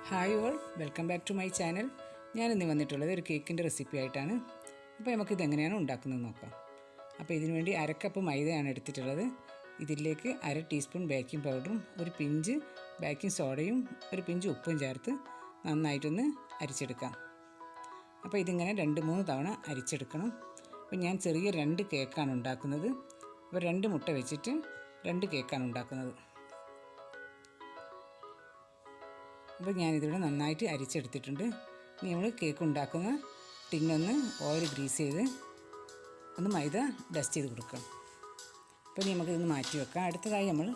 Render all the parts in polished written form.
Hi all, welcome back to my channel. ഞാനിന്ന് വന്നിട്ടുള്ളത് ഒരു കേക്കിൻ്റെ റെസിപ്പി ആയിട്ടാണ്. അപ്പോൾ നമുക്കിത് എങ്ങനെയാണ് ഉണ്ടാക്കുന്നത് നോക്കാം. അപ്പോൾ ഇതിനു വേണ്ടി അരക്കപ്പ് മൈദയാണ് എടുത്തിട്ടുള്ളത്. ഇതിലേക്ക് 1/2 ടീസ്പൂൺ ബേക്കിംഗ് പൗഡറും ഒരു പിഞ്ച് ബേക്കിംഗ് സോഡയും ഒരു പിഞ്ച് ഉപ്പും ചേർത്ത് നന്നായിട്ടൊന്ന് അരിച്ചെടുക്കാം. അപ്പോൾ ഇതിങ്ങനെ 2-3 തവണ അരിച്ചെടുക്കണം. അപ്പോൾ ഞാൻ ചെറിയ 2 കേക്കാണ് ഉണ്ടാക്കുന്നത്. അപ്പോൾ 2 മുട്ട വെച്ചിട്ട് 2 കേക്കാണ് ഉണ്ടാക്കുന്നത്. അപ്പോൾ ഞാനിതിവിടെ നന്നായിട്ട് അരിച്ചെടുത്തിട്ടുണ്ട്. ഇനി നമ്മൾ കേക്ക് ഉണ്ടാക്കുന്ന ടിന്നൊന്ന് ഓയിൽ ഗ്രീസ് ചെയ്ത് ഒന്ന് മൈദ ഡസ്റ്റ് ചെയ്ത് കൊടുക്കാം. അപ്പോൾ ഇനി നമുക്കിതൊന്ന് മാറ്റി വെക്കാം. അടുത്തതായി നമ്മൾ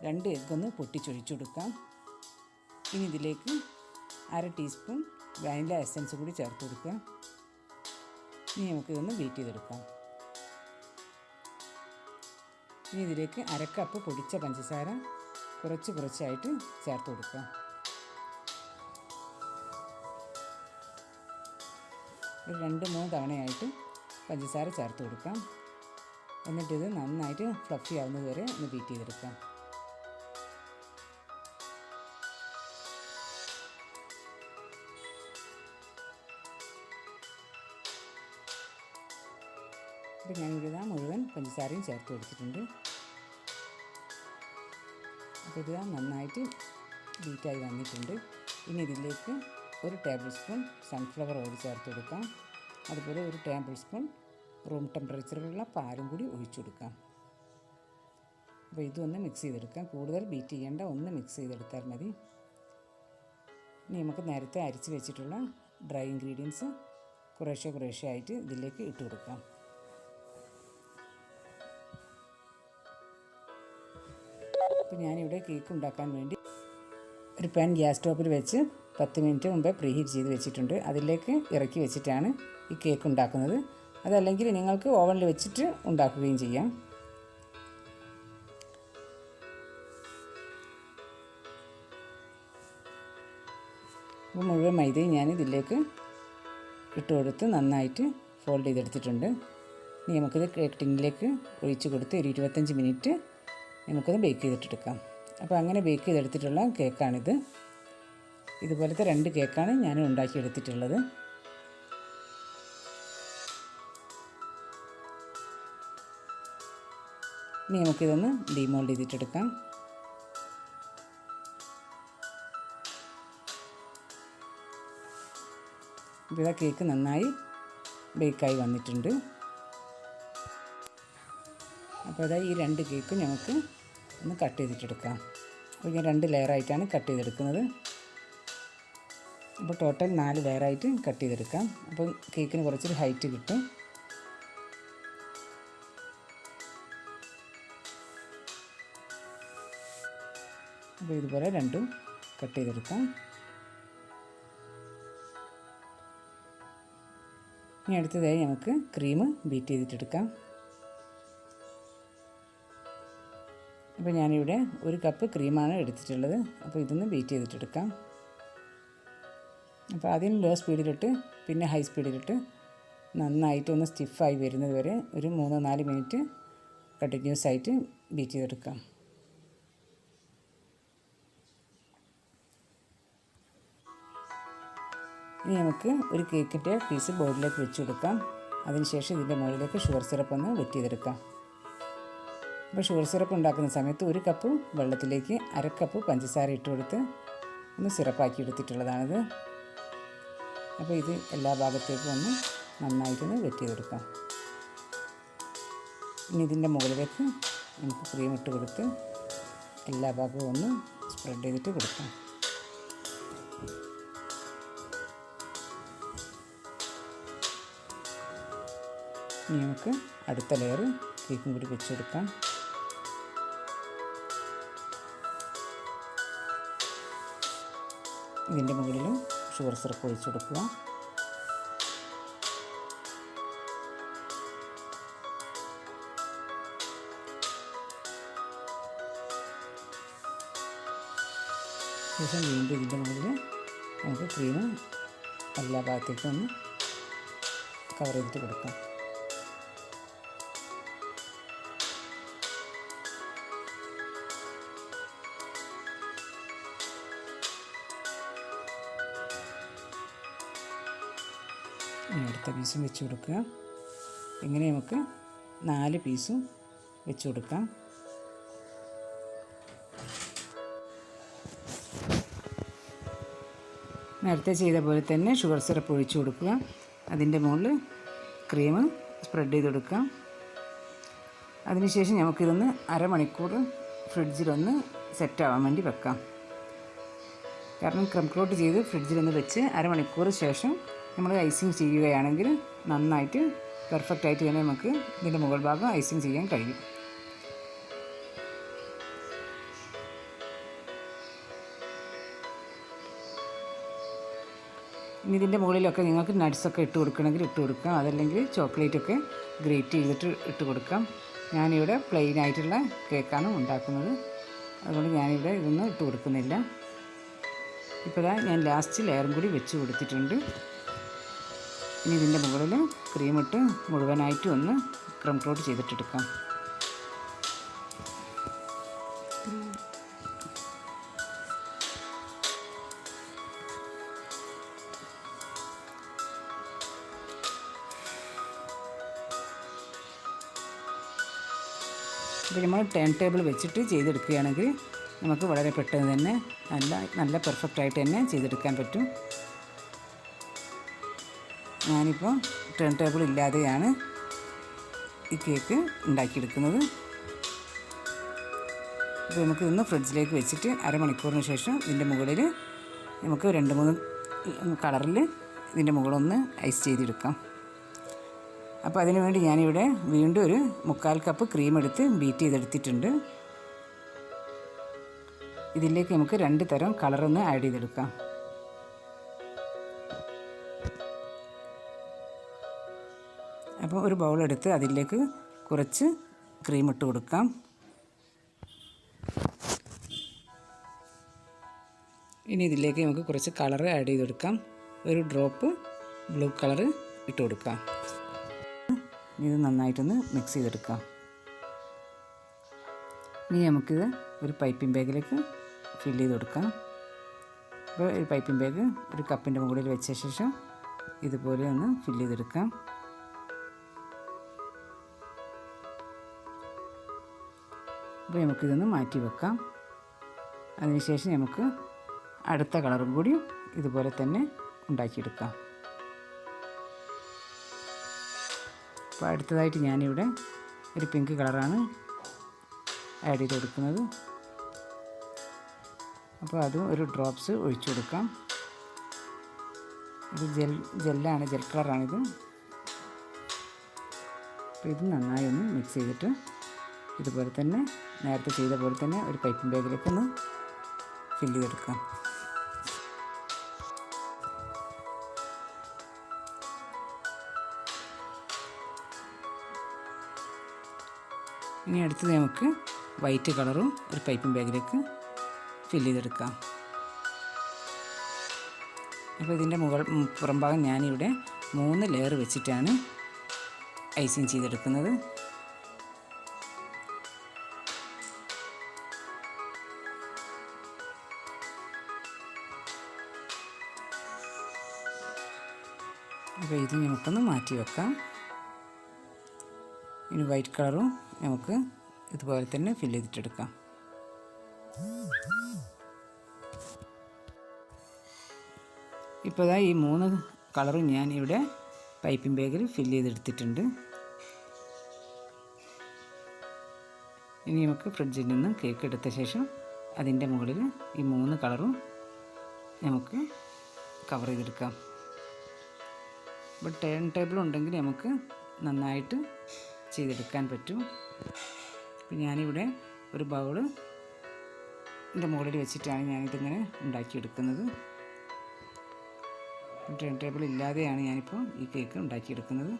2 എഗ്ഗൊന്ന് പൊട്ടിച്ചൊഴിച്ചു കൊടുക്കാം. ഇനി ഇതിലേക്ക് 1/2 ടീസ്പൂൺ വാനില എസൻസ് കൂടി ചേർത്ത് കൊടുക്കുക. ഇനി നമുക്കിതൊന്ന് ബീറ്റ് ചെയ്തെടുക്കാം. ഇനി ഇതിലേക്ക് 1/2 കപ്പ് പൊടിച്ച പഞ്ചസാര കുറച്ചായിട്ട് ചേർത്ത് കൊടുക്കുക. ഒരു 2-3 തവണയായിട്ട് പഞ്ചസാര ചേർത്ത് കൊടുക്കാം. എന്നിട്ടിത് നന്നായിട്ട് ഫ്ലഫി ആവുന്നത് വരെ ഒന്ന് ബീറ്റ് ചെയ്തെടുക്കാം. അപ്പോൾ ഞാനിവിടെ മുഴുവൻ പഞ്ചസാരയും ചേർത്ത് കൊടുത്തിട്ടുണ്ട്. അപ്പോൾ ഇത് നന്നായിട്ട് ബീറ്റായി വന്നിട്ടുണ്ട്. ഇനി ഇതിലേക്ക് 1 ടേബിൾ സ്പൂൺ സൺഫ്ലവർ ഓയിൽ ചേർത്ത് കൊടുക്കാം. അതുപോലെ 1 ടേബിൾ സ്പൂൺ റൂം ടെമ്പറേച്ചറിലുള്ള പാലും കൂടി ഒഴിച്ചു കൊടുക്കാം. അപ്പോൾ ഇതൊന്ന് മിക്സ് ചെയ്തെടുക്കാം. കൂടുതൽ ബീറ്റ് ചെയ്യേണ്ട, ഒന്ന് മിക്സ് ചെയ്തെടുത്താൽ മതി. ഇനി നമുക്ക് നേരത്തെ അരിച്ച് വെച്ചിട്ടുള്ള ഡ്രൈ ഇൻഗ്രീഡിയൻസ് കുറേശ്ശെ ആയിട്ട് ഇതിലേക്ക് ഇട്ട് കൊടുക്കാം. അപ്പോൾ ഞാനിവിടെ കേക്ക് ഉണ്ടാക്കാൻ വേണ്ടി ഒരു പാൻ ഗ്യാസ് സ്റ്റോപ്പിൽ വെച്ച് 10 മിനിറ്റ് മുമ്പേ പ്രീഹീറ്റ് ചെയ്ത് വെച്ചിട്ടുണ്ട്. അതിലേക്ക് ഇറക്കി വെച്ചിട്ടാണ് ഈ കേക്ക് ഉണ്ടാക്കുന്നത്. അതല്ലെങ്കിൽ നിങ്ങൾക്ക് ഓവനിൽ വെച്ചിട്ട് ഉണ്ടാക്കുകയും ചെയ്യാം. അപ്പോൾ മുഴുവൻ മൈദയും ഞാൻ ഇതിലേക്ക് ഇട്ട് കൊടുത്ത് നന്നായിട്ട് ഫോൾഡ് ചെയ്തെടുത്തിട്ടുണ്ട്. ഇനി നമുക്കിത് കേക്ക് ടിന്നിലേക്ക് ഒഴിച്ച് കൊടുത്ത് ഒരു 25 മിനിറ്റ് നമുക്കത് ബേക്ക് ചെയ്തിട്ടെടുക്കാം. അപ്പോൾ അങ്ങനെ ബേക്ക് ചെയ്തെടുത്തിട്ടുള്ള കേക്കാണിത്. ഇതുപോലത്തെ 2 കേക്കാണ് ഞാൻ ഉണ്ടാക്കിയെടുത്തിട്ടുള്ളത്. ഇനി നമുക്കിതൊന്ന് ഡീമോൾഡ് ചെയ്തിട്ടെടുക്കാം. ഇപ്പോൾ ഇതാ കേക്ക് നന്നായി ബേക്കായി വന്നിട്ടുണ്ട്. അപ്പോൾ അതാ ഈ 2 കേക്ക് നമുക്ക് ഒന്ന് കട്ട് ചെയ്തിട്ടെടുക്കാം. അപ്പോൾ ഞാൻ 2 ലെയറായിട്ടാണ് കട്ട് ചെയ്തെടുക്കുന്നത്. അപ്പോൾ ടോട്ടൽ 4 ലെയറായിട്ട് കട്ട് ചെയ്തെടുക്കാം. അപ്പോൾ കേക്കിന് കുറച്ചൊരു ഹൈറ്റ് കിട്ടും. അപ്പോൾ ഇതുപോലെ 2ഉം കട്ട് ചെയ്തെടുക്കാം. ഇനി അടുത്തതായി നമുക്ക് ക്രീം ബീറ്റ് ചെയ്തിട്ടെടുക്കാം. അപ്പോൾ ഞാനിവിടെ 1 കപ്പ് ക്രീമാണ് എടുത്തിട്ടുള്ളത്. അപ്പോൾ ഇതൊന്ന് ബീറ്റ് ചെയ്തിട്ടെടുക്കാം. അപ്പോൾ ആദ്യം ലോ സ്പീഡിലിട്ട് പിന്നെ ഹൈ സ്പീഡിലിട്ട് നന്നായിട്ടൊന്ന് സ്റ്റിഫായി വരുന്നത് വരെ ഒരു 3-4 മിനിറ്റ് കണ്ടിന്യൂസ് ആയിട്ട് ബീറ്റ് ചെയ്തെടുക്കാം. ഇനി നമുക്ക് ഒരു കേക്കിൻ്റെ പീസ് ബോർഡിലേക്ക് വെച്ച് കൊടുക്കാം. അതിനുശേഷം ഇതിൻ്റെ മുകളിലേക്ക് ഷുഗർ സിറപ്പ് ഒന്ന് വെറ്റ് ചെയ്തെടുക്കാം. അപ്പോൾ ഷുഗർ സിറപ്പ് ഉണ്ടാക്കുന്ന സമയത്ത് 1 കപ്പ് വെള്ളത്തിലേക്ക് 1/2 കപ്പ് പഞ്ചസാര ഇട്ട് കൊടുത്ത് ഒന്ന് സിറപ്പാക്കി എടുത്തിട്ടുള്ളതാണിത്. അപ്പോൾ ഇത് എല്ലാ ഭാഗത്തേക്കും ഒന്ന് നന്നായിട്ടൊന്ന് വെറ്റ് ചെയ്തെടുക്കാം. ഇനി ഇതിൻ്റെ മുകളിലേക്ക് നമുക്ക് ക്രീം ഇട്ട് കൊടുത്ത് എല്ലാ ഭാഗവും ഒന്ന് സ്പ്രെഡ് ചെയ്തിട്ട് കൊടുക്കാം. ഇനി നമുക്ക് അടുത്ത ലെയർ കേക്കും കൂടി വെച്ചെടുക്കാം. ഇതിൻ്റെ മുകളിലും ഷുഗർ സിറപ്പ് ഒഴിച്ചു കൊടുക്കുക. ശേഷം വീണ്ടും ഇതിൻ്റെ മുകളിൽ നമുക്ക് ക്രീം എല്ലാ ഭാഗത്തേക്കും ഒന്ന് കവർ ചെയ്തിട്ട് കൊടുക്കാം. അടുത്ത പീസും വെച്ച് കൊടുക്കുക. ഇങ്ങനെ നമുക്ക് 4 പീസും വെച്ച് കൊടുക്കാം. നേരത്തെ ചെയ്ത പോലെ തന്നെ ഷുഗർ സിറപ്പ് ഒഴിച്ച് കൊടുക്കുക. അതിൻ്റെ മുകളിൽ ക്രീം സ്പ്രെഡ് ചെയ്ത് കൊടുക്കാം. അതിനുശേഷം നമുക്കിതൊന്ന് അരമണിക്കൂർ ഫ്രിഡ്ജിലൊന്ന് സെറ്റാവാൻ വേണ്ടി വെക്കാം. കാരണം ക്രം കോട്ട് ചെയ്ത് ഫ്രിഡ്ജിലൊന്ന് വെച്ച് അരമണിക്കൂർ ശേഷം നമ്മൾ ഐസിങ് ചെയ്യുകയാണെങ്കിൽ നന്നായിട്ട് പെർഫെക്റ്റായിട്ട് തന്നെ നമുക്ക് ഇതിൻ്റെ മുകൾ ഭാഗം ഐസിങ് ചെയ്യാൻ കഴിയും. ഇനി ഇതിൻ്റെ മുകളിലൊക്കെ നിങ്ങൾക്ക് നട്ട്സൊക്കെ ഇട്ട് കൊടുക്കണമെങ്കിൽ ഇട്ട് കൊടുക്കാം. അതല്ലെങ്കിൽ ചോക്ലേറ്റൊക്കെ ഗ്രേറ്റ് ചെയ്തിട്ട് ഇട്ട് കൊടുക്കാം. ഞാനിവിടെ പ്ലെയിൻ ആയിട്ടുള്ള കേക്കാണ് ഉണ്ടാക്കുന്നത്, അതുകൊണ്ട് ഞാനിവിടെ ഇതൊന്നും ഇട്ട് കൊടുക്കുന്നില്ല. ഇപ്പോൾ ഞാൻ ലാസ്റ്റ് ലെയറും കൂടി വെച്ച് കൊടുത്തിട്ടുണ്ട്. ഇനി ഇതിൻ്റെ മുകളിൽ ക്രീമിട്ട് മുഴുവനായിട്ട് ഒന്ന് ക്രം കോട്ട് ചെയ്തിട്ടെടുക്കാം. അപ്പോൾ നമ്മൾ ടേൺ ടേബിൾ വെച്ചിട്ട് ചെയ്തെടുക്കുകയാണെങ്കിൽ നമുക്ക് വളരെ പെട്ടെന്ന് തന്നെ നല്ല പെർഫെക്റ്റായിട്ട് തന്നെ ചെയ്തെടുക്കാൻ പറ്റും. ഞാനിപ്പോൾ ടേൺ ടേബിൾ ഇല്ലാതെയാണ് ഈ കേക്ക് ഉണ്ടാക്കിയെടുക്കുന്നത്. അപ്പോൾ നമുക്ക് ഇന്ന് ഫ്രിഡ്ജിലേക്ക് വെച്ചിട്ട് അരമണിക്കൂറിന് ശേഷം ഇതിൻ്റെ മുകളിൽ നമുക്ക് 2-3 കളറിൽ ഇതിൻ്റെ മുകളൊന്ന് ഐസ് ചെയ്തെടുക്കാം. അപ്പോൾ അതിനു വേണ്ടി ഞാനിവിടെ വീണ്ടും ഒരു 3/4 കപ്പ് ക്രീം എടുത്ത് ബീറ്റ് ചെയ്തെടുത്തിട്ടുണ്ട്. ഇതിലേക്ക് നമുക്ക് 2 തരം കളറൊന്ന് ആഡ് ചെയ്തെടുക്കാം. അപ്പോൾ ഒരു ബൗളെടുത്ത് അതിലേക്ക് കുറച്ച് ക്രീം ഇട്ട് കൊടുക്കാം. ഇനി ഇതിലേക്ക് നമുക്ക് കുറച്ച് കളർ ആഡ് ചെയ്തെടുക്കാം. ഒരു ഡ്രോപ്പ് ബ്ലൂ കളർ ഇട്ട് കൊടുക്കാം. ഇത് നന്നായിട്ടൊന്ന് മിക്സ് ചെയ്തെടുക്കാം. ഇനി നമുക്കിത് ഒരു പൈപ്പിംഗ് ബാഗിലേക്ക് ഫില്ല് ചെയ്ത് കൊടുക്കാം. അപ്പോൾ ഒരു പൈപ്പിംഗ് ബാഗ് ഒരു കപ്പിൻ്റെ മുകളിൽ വെച്ച ശേഷം ഇതുപോലെ ഒന്ന് ഫില്ല് ചെയ്തെടുക്കാം. അപ്പോൾ നമുക്കിതൊന്ന് മാറ്റി വെക്കാം. അതിനുശേഷം നമുക്ക് അടുത്ത കളറും കൂടി ഇതുപോലെ തന്നെ ഉണ്ടാക്കിയെടുക്കാം. അപ്പോൾ അടുത്തതായിട്ട് ഞാനിവിടെ ഒരു പിങ്ക് കളറാണ് ആഡ് ചെയ്ത് കൊടുക്കുന്നത്. അപ്പോൾ അതും ഒരു ഡ്രോപ്സ് ഒഴിച്ചു കൊടുക്കാം. ഇത് ജെല്ലാണ്, ജെൽ കളറാണിത്. അപ്പോൾ ഇത് നന്നായി ഒന്ന് മിക്സ് ചെയ്തിട്ട് ഇതുപോലെ തന്നെ നേരത്തെ ചെയ്ത പോലെ തന്നെ ഒരു പൈപ്പിംഗ് ബാഗിലേക്ക് ഒന്ന് ഫില്ല് ചെയ്തെടുക്കാം. ഇനി അടുത്തത് നമുക്ക് വൈറ്റ് കളറും ഒരു പൈപ്പിംഗ് ബാഗിലേക്ക് ഫില്ല് ചെയ്തെടുക്കാം. അപ്പോൾ ഇതിൻ്റെ പുറംഭാഗം ഞാനിവിടെ 3 ലെയർ വെച്ചിട്ടാണ് ഐസിങ് ചെയ്തെടുക്കുന്നത്. അപ്പോൾ ഇത് നമുക്കൊന്ന് മാറ്റി വെക്കാം. ഇനി വൈറ്റ് കളറും നമുക്ക് ഇതുപോലെ തന്നെ ഫില്ല് ചെയ്തിട്ടെടുക്കാം. ഇപ്പോൾ ഈ 3 കളറും ഞാനിവിടെ പൈപ്പിംഗ് ബാഗിൽ ഫില്ല് ചെയ്തെടുത്തിട്ടുണ്ട്. ഇനി നമുക്ക് ഫ്രിഡ്ജിൽ നിന്ന് കേക്ക് എടുത്ത ശേഷം അതിൻ്റെ മുകളിൽ ഈ 3 കളറും നമുക്ക് കവർ ചെയ്തെടുക്കാം. ഇപ്പോൾ ടേൺ ടേബിൾ ഉണ്ടെങ്കിൽ നമുക്ക് നന്നായിട്ട് ചെയ്തെടുക്കാൻ പറ്റും. അപ്പോൾ ഞാനിവിടെ ഒരു ബൗള് ഇതിൻ്റെ മുകളിൽ വെച്ചിട്ടാണ് ഞാനിതിങ്ങനെ ഉണ്ടാക്കിയെടുക്കുന്നത്. ടേൺ ടേബിൾ ഇല്ലാതെയാണ് ഞാനിപ്പോൾ ഈ കേക്ക് ഉണ്ടാക്കിയെടുക്കുന്നത്.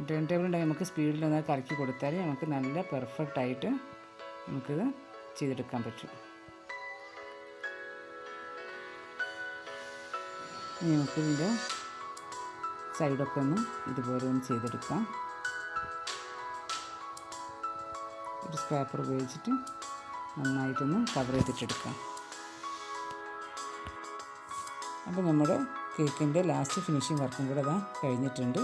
ടേൺ ടേബിൾ ഉണ്ടെങ്കിൽ നമുക്ക് സ്പീഡിലൊന്ന് കറക്കി കൊടുത്താൽ നമുക്ക് നല്ല പെർഫെക്റ്റായിട്ട് നമുക്കിത് ചെയ്തെടുക്കാൻ പറ്റും. ഇനി നമുക്കിതിൻ്റെ സൈഡൊക്കെ ഒന്ന് ഇതുപോലെ ഒന്ന് ചെയ്തെടുക്കാം. ഒരു സ്ക്രാപ്പർ ഉപയോഗിച്ചിട്ട് നന്നായിട്ടൊന്ന് കവർ ചെയ്തിട്ടെടുക്കാം. അപ്പോൾ നമ്മുടെ കേക്കിൻ്റെ ലാസ്റ്റ് ഫിനിഷിങ് വർക്കും കൂടെ അതാ കഴിഞ്ഞിട്ടുണ്ട്.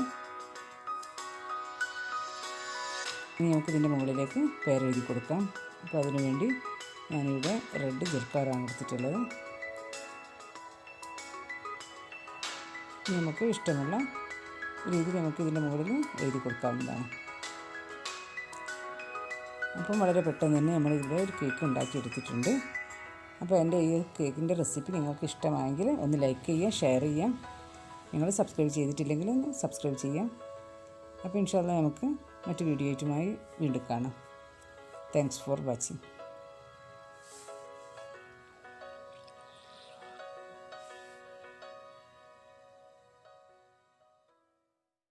ഇനി നമുക്കിതിൻ്റെ മുകളിലേക്ക് പേരെഴുതി കൊടുക്കാം. അപ്പോൾ അതിനു വേണ്ടി ഞാനിവിടെ റെഡ് ജെൽ കളറാണ് എടുത്തിട്ടുള്ളത്. ഇനി നമുക്ക് ഇഷ്ടമുള്ള രീതിയിൽ നമുക്ക് ഇതിൻ്റെ മുകളിൽ എഴുതി കൊടുക്കാവുന്നതാണ്. അപ്പം വളരെ പെട്ടെന്ന് തന്നെ നമ്മളിവിടെ ഒരു കേക്ക് ഉണ്ടാക്കിയെടുത്തിട്ടുണ്ട്. അപ്പോൾ എൻ്റെ ഈ കേക്കിൻ്റെ റെസിപ്പി നിങ്ങൾക്ക് ഇഷ്ടമായെങ്കിൽ ഒന്ന് ലൈക്ക് ചെയ്യുക, ഷെയർ ചെയ്യാം. നിങ്ങൾ സബ്സ്ക്രൈബ് ചെയ്തിട്ടില്ലെങ്കിൽ ഒന്ന് സബ്സ്ക്രൈബ് ചെയ്യാം. അപ്പോൾ ഇൻഷാ അല്ലാഹ് നമുക്ക് മറ്റു വീഡിയോയുമായി വീണ്ടും കാണാം. Thanks for watching.